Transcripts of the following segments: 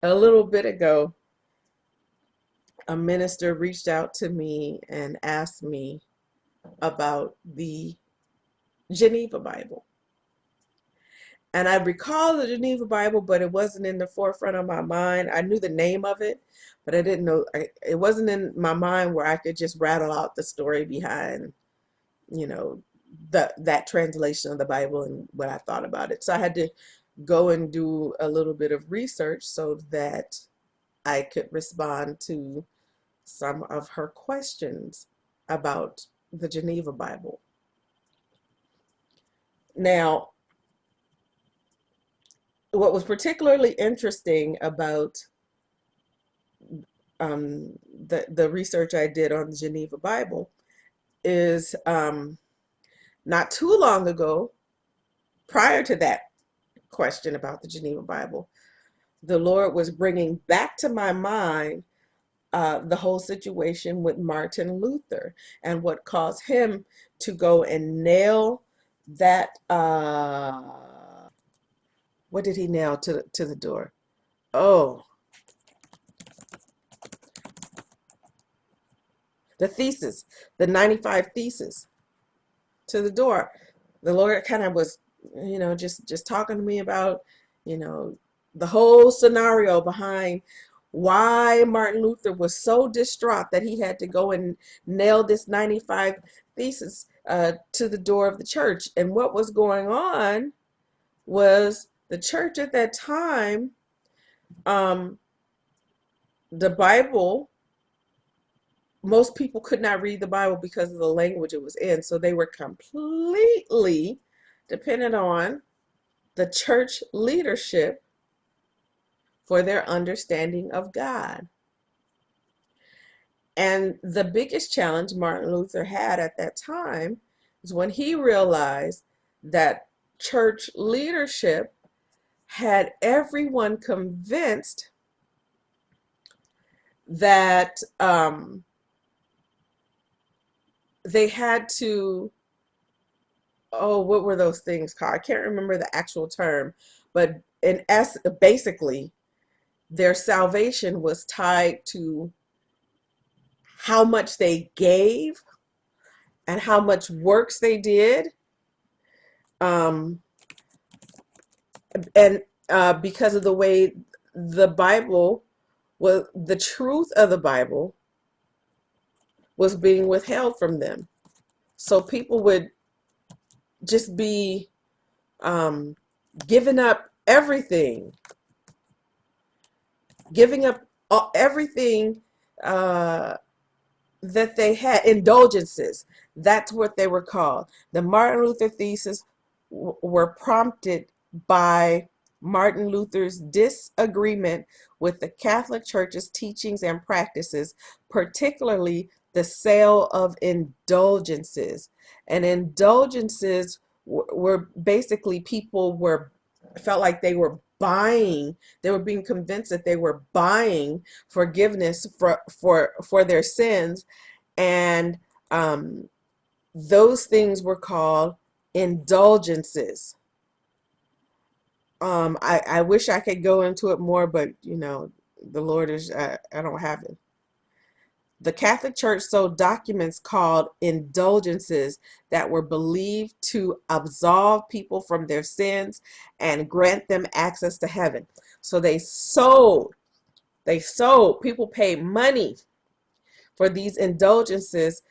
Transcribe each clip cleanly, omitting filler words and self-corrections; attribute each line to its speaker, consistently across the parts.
Speaker 1: A little bit ago, a minister reached out to me and asked me about the Geneva Bible. And I recall the Geneva Bible, but it wasn't in the forefront of my mind. I knew the name of it, but I didn't know, it wasn't in my mind where I could just rattle out the story behind, you know, that translation of the Bible and what I thought about it. So I had to go and do a little bit of research so that I could respond to some of her questions about the Geneva Bible. Now, what was particularly interesting about the research I did on the Geneva Bible is not too long ago, prior to that question about the Geneva Bible, the Lord was bringing back to my mind the whole situation with Martin Luther and what caused him to go and nail that. What did he nail to the door? Oh, the thesis, the 95 thesis to the door. The Lord kind of was, just talking to me about, you know, the whole scenario behind why Martin Luther was so distraught that he had to go and nail this 95 thesis to the door of the church. And what was going on was the church at that time, um, the Bible, most people could not read the Bible because of the language it was in. So they were completely dependent on the church leadership for their understanding of God. And the biggest challenge Martin Luther had at that time was when he realized that church leadership had everyone convinced that they had to, oh, what were those things called? I can't remember the actual term, but basically, their salvation was tied to how much they gave and how much works they did. Um, and because of the way the Bible was, the truth of the Bible was being withheld from them. So people would just be um, giving up everything, giving up everything uh, that they had, indulgences. That's what they were called. The Martin Luther theses were prompted by Martin Luther's disagreement with the Catholic Church's teachings and practices, particularly the sale of indulgences. And indulgences were basically, people were felt like they were buying, they were being convinced that they were buying forgiveness for their sins, and those things were called indulgences. I wish I could go into it more, but the Lord is, I don't have it. The Catholic Church sold documents called indulgences that were believed to absolve people from their sins and grant them access to heaven. So they sold, people paid money for these indulgences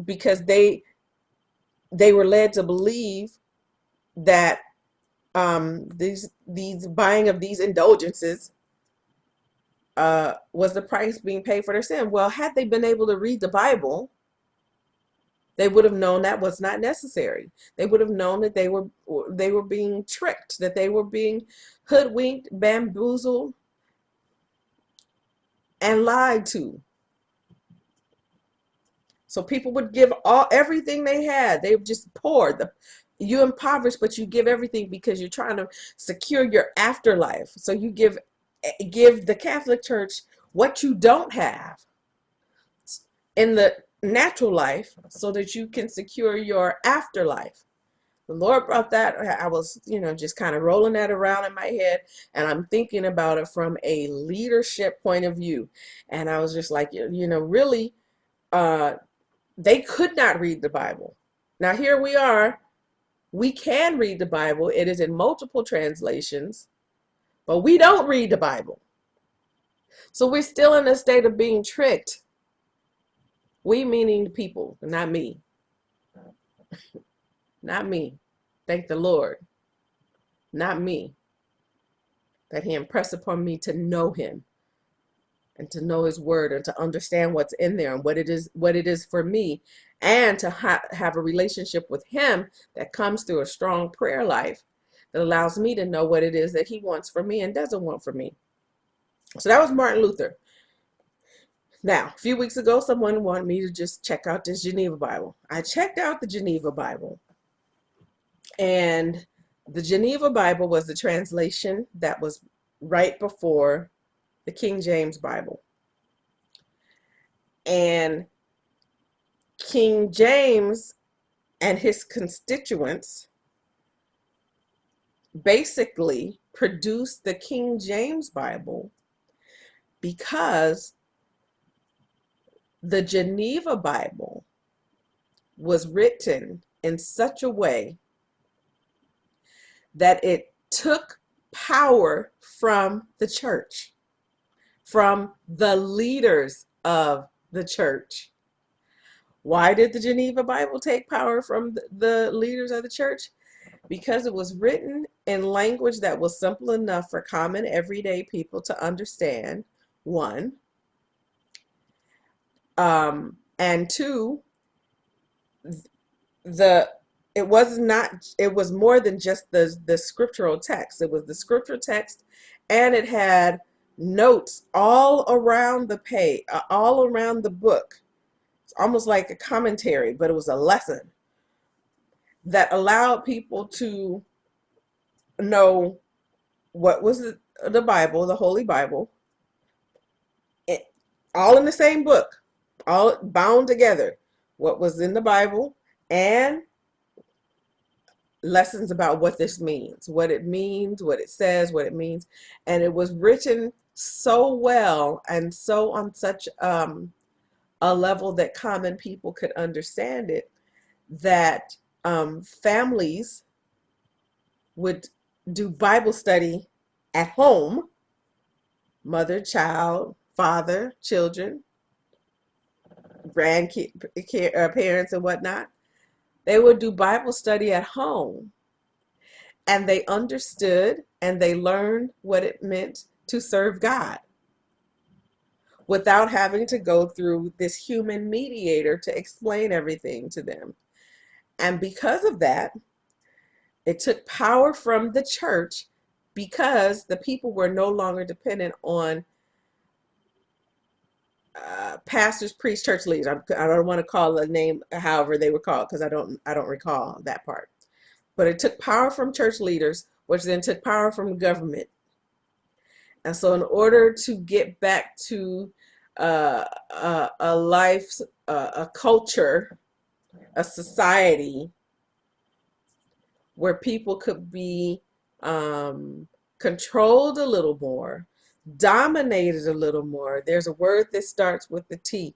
Speaker 1: because they were led to believe that these buying of these indulgences was the price being paid for their sin. Well, had they been able to read the Bible, they would have known that was not necessary. They would have known that they were being tricked, that they were being hoodwinked, bamboozled, and lied to. So people would give everything they had. They just poured. You impoverished, but you give everything because you're trying to secure your afterlife. So you give the Catholic Church what you don't have in the natural life so that you can secure your afterlife. The Lord brought that. I was, just kind of rolling that around in my head, and I'm thinking about it from a leadership point of view. And I was just like, really, uh, they could not read the Bible. Now here we are. We can read the Bible. It is in multiple translations, but we don't read the Bible. So we're still in a state of being tricked. We meaning the people, not me. Not me. Thank the Lord. Not me. That he impressed upon me to know him and to know his word and to understand what's in there and what it is for me, and to have a relationship with him that comes through a strong prayer life that allows me to know what it is that he wants for me and doesn't want for me. So that was Martin Luther. Now, a few weeks ago, someone wanted me to just check out this Geneva Bible. I checked out the Geneva Bible, and the Geneva Bible was the translation that was right before the King James Bible. And King James and his constituents basically produced the King James Bible because the Geneva Bible was written in such a way that it took power from the church, from the leaders of the church. Why did the Geneva Bible take power from the leaders of the church? Because it was written in language that was simple enough for common everyday people to understand, one. And two, it was more than just the scriptural text. It was the scriptural text, and it had notes all around the page, all around the book. It's almost like a commentary, but it was a lesson that allowed people to know what was the Bible, the Holy Bible, all in the same book, all bound together, what was in the Bible, and lessons about what this means, what it means, what it says, what it means. And it was written so well and so on such a level that common people could understand it, that families would do Bible study at home, mother, child, father, children, parents and whatnot. They would do Bible study at home, and they understood and they learned what it meant to serve God without having to go through this human mediator to explain everything to them. And because of that, it took power from the church, because the people were no longer dependent on pastors, priests, church leaders. I don't want to call the name however they were called, because I don't recall that part. But it took power from church leaders, which then took power from the government. And so in order to get back to a life, a culture, a society where people could be controlled a little more, dominated a little more. There's a word that starts with the T,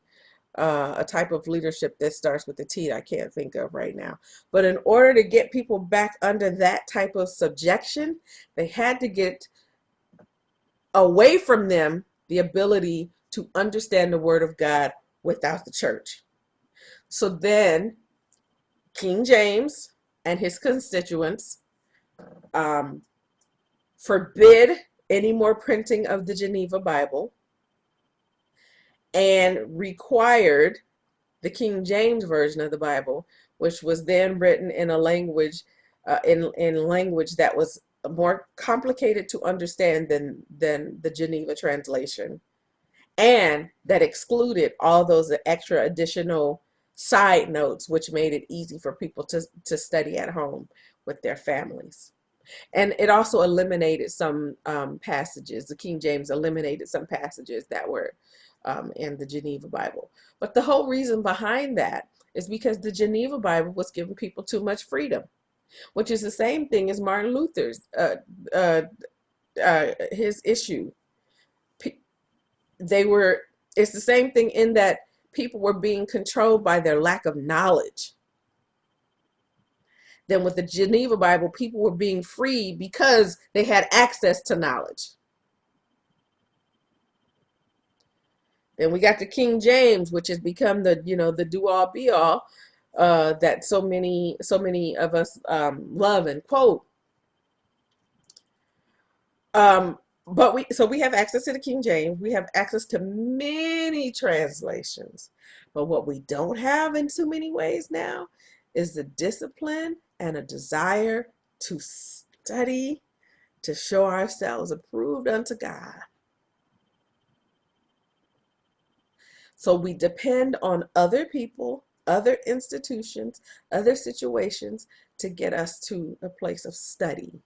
Speaker 1: a type of leadership that starts with the T that I can't think of right now. But in order to get people back under that type of subjection, they had to get away from them the ability to understand the Word of God without the church. So then King James and his constituents forbid any more printing of the Geneva Bible, and required the King James version of the Bible, which was then written in a language, in language that was more complicated to understand than the Geneva translation, and that excluded all those extra additional side notes, which made it easy for people to study at home with their families. And it also eliminated some passages. The King James eliminated some passages that were in the Geneva Bible. But the whole reason behind that is because the Geneva Bible was giving people too much freedom. which is the same thing as Martin Luther's his issue. They were, it's the same thing in that people were being controlled by their lack of knowledge. Then with the Geneva Bible, people were being free because they had access to knowledge. Then we got the King James, which has become the, you know, the do all be all that so many of us love and quote. But we have access to the King James. We have access to many translations. But what we don't have in too many ways now is the discipline and a desire to study, to show ourselves approved unto God. So we depend on other people, other institutions, other situations to get us to a place of study.